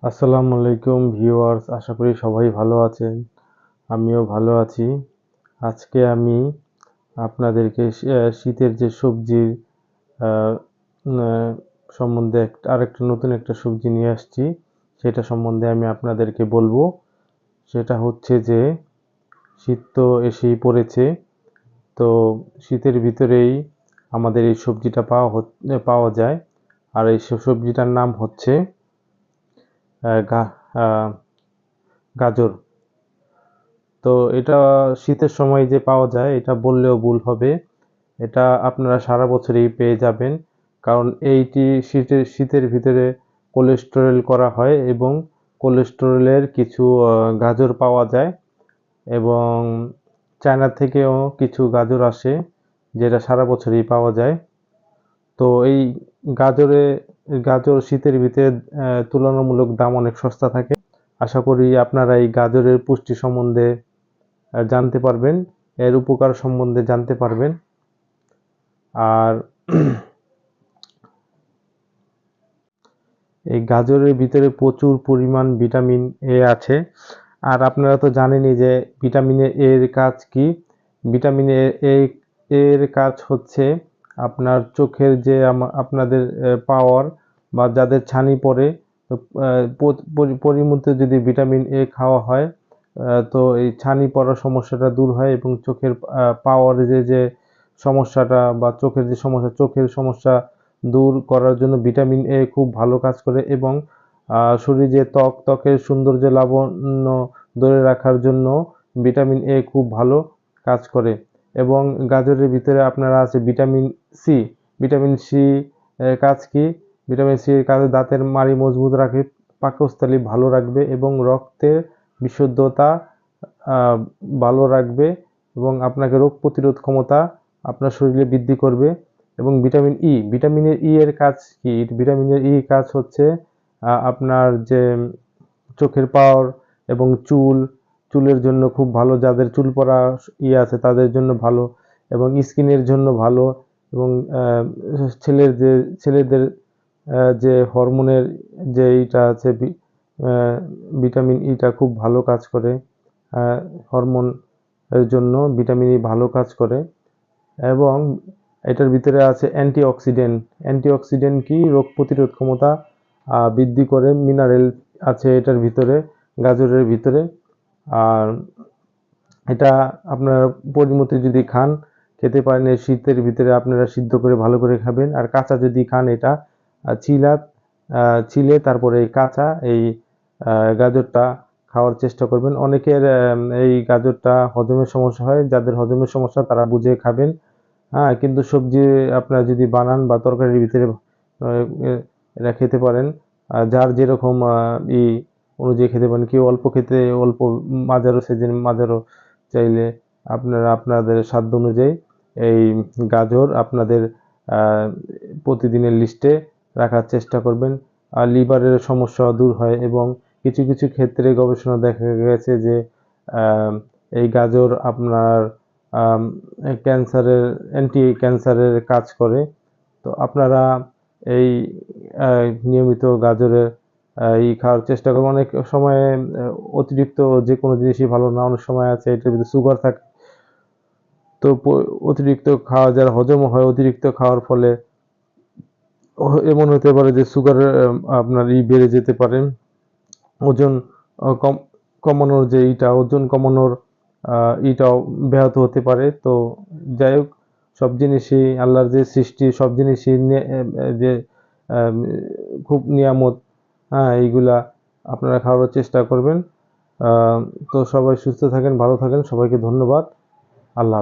আসসালামু আলাইকুম ভিউয়ার্স, আশা করি সবাই ভালো আছেন। আমিও ভালো আছি। আজকে আমি আপনাদেরকে শীতের যে সবজির আহ, আহ, সম্বন্ধে আরেকটা নতুন একটা সবজি নিয়ে আসছি। সেটা সম্বন্ধে আমি আপনাদেরকে বলবো। সেটা হচ্ছে যে শীত তো এসেই পড়েছে। তো শীতের ভিতরেই আমাদের এই সবজিটা পাওয়া যায়। আর এই সবজিটার নাম হচ্ছে আহ, গা- আহ, গাজর। তো এটা শীতের সময় যে পাওয়া যায় এটা বললেও ভুল হবে। এটা আপনারা সারা বছরই পেয়ে যাবেন, কারণ এইটি শীতের ভিতরে কোলেস্টেরল করা হয় এবং কোলেস্টেরলের কিছু গাজর পাওয়া যায়। এবং চায়না থেকেও কিছু গাজর আসে, যেটা সারা বছরই পাওয়া যায়। তো এই গাজরে গাজর শীতের ভিতরে তুলনামূলক দাম অনেক সস্তা থাকে। আশা করি আপনারা এই গাজরের পুষ্টি সম্বন্ধে জানতে পারবেন, এর উপকার সম্বন্ধে জানতে পারবেন। আর এই গাজরের ভিতরে প্রচুর পরিমাণ ভিটামিন এ আছে। আর আপনারা তো জানেনই যে ভিটামিন এর কাজ কি। ভিটামিন এর কাজ হচ্ছে আপনার চোখের যে আপনাদের পাওয়ার বা যাদের ছানি পড়ে, তো পরিমধ্যে যদি ভিটামিন এ খাওয়া হয় তো এই ছানি পড়ার সমস্যাটা দূর হয় এবং চোখের পাওয়ার যে সমস্যাটা বা চোখের সমস্যা দূর করার জন্য ভিটামিন এ খুব ভালো কাজ করে। এবং শরীরে ত্বকের সৌন্দর্য লাবণ্য ধরে রাখার জন্য ভিটামিন এ খুব ভালো কাজ করে। এবং গাজরের ভিতরে আপনারা আছে ভিটামিন সি। ভিটামিন সি কাজ কি? ভিটামিন সি এর কাজ দাঁতের মাড়ি মজবুত রাখে, পাকস্থলী ভালো রাখবে এবং রক্তের বিশুদ্ধতা আহ, ভালো রাখবে এবং আপনাকে রোগ প্রতিরোধ ক্ষমতা আপনার শরীরে বৃদ্ধি করবে। এবং ভিটামিনের ই এর কাজ কি? ভিটামিনের ই কাজ হচ্ছে আপনার যে চোখের পাওয়ার এবং চুলের জন্য খুব ভালো, যাদের চুল পড়া আছে তাদের জন্য ভালো এবং স্কিনের জন্য ভালো। এবং ছেলেদের যে হরমোনের যে ইটা আছে, ভিটামিন ইটা খুব ভালো কাজ করে। হরমোন এর জন্য ভিটামিন ই ভালো কাজ করে। এবং এটার ভিতরে আছে অ্যান্টিঅক্সিডেন্ট। অ্যান্টিঅক্সিডেন্ট কি? রোগ প্রতিরোধ ক্ষমতা বৃদ্ধি করে। মিনারেল আছে এটার ভিতরে, গাজরের ভিতরে। আর এটা আপনারা পরিমতি যদি খেতে পারেন, এই শীতের ভিতরে আপনারা সিদ্ধ করে ভালো করে খাবেন। আর কাঁচা যদি খান, এটা চিলা ছিলে তারপরে এই কাঁচা এই গাজরটা খাওয়ার চেষ্টা করবেন। অনেকের এই গাজরটা হজমের সমস্যা হয়, যাদের হজমের সমস্যা তারা বুঝে খাবেন। হ্যাঁ, কিন্তু সবজি আপনারা যদি বানান বা তরকারির ভিতরে এটা খেতে পারেন। যার যেরকম অনুযায়ী খেতে পারেন। কেউ অল্প খেতে অল্প, মাঝারো সেজেন মাঝারো চাইলে আপনারা আপনাদের সাধ্য অনুযায়ী এই গাজর আপনাদের প্রতিদিনের লিস্টে রাখার চেষ্টা করবেন। আর লিভারের সমস্যা দূর হয় এবং কিছু কিছু ক্ষেত্রে গবেষণা দেখা গেছে যে এই গাজর আপনার ক্যান্সারের ক্যান্সারের কাজ করে। তো আপনারা এই নিয়মিত গাজরের খাওয়ার চেষ্টা করবেন। অনেক সময় অতিরিক্ত যে কোনো জিনিসই ভালো না, অনেক সময় আছে এটার ভিতরে সুগার থাকে। তো অতিরিক্ত খাওয়া, যারা হজম হয় অতিরিক্ত খাওয়ার ফলে এমন হতে পারে যে সুগার আপনার বেড়ে যেতে পারে। ওজন কম কমানোর যে ওজন কমানোর ইটাও ব্যাহত হতে পারে। তো যাই হোক, সব জিনিসই আল্লাহর যে সৃষ্টি, সব জিনিসই যে আম, খুব নিয়ামত। হ্যাঁ, এইগুলা আপনারা খাওয়ার চেষ্টা করবেন। তো সবাই সুস্থ থাকেন, ভালো থাকেন। সবাইকে ধন্যবাদ। আল্লাহ হাফেজ।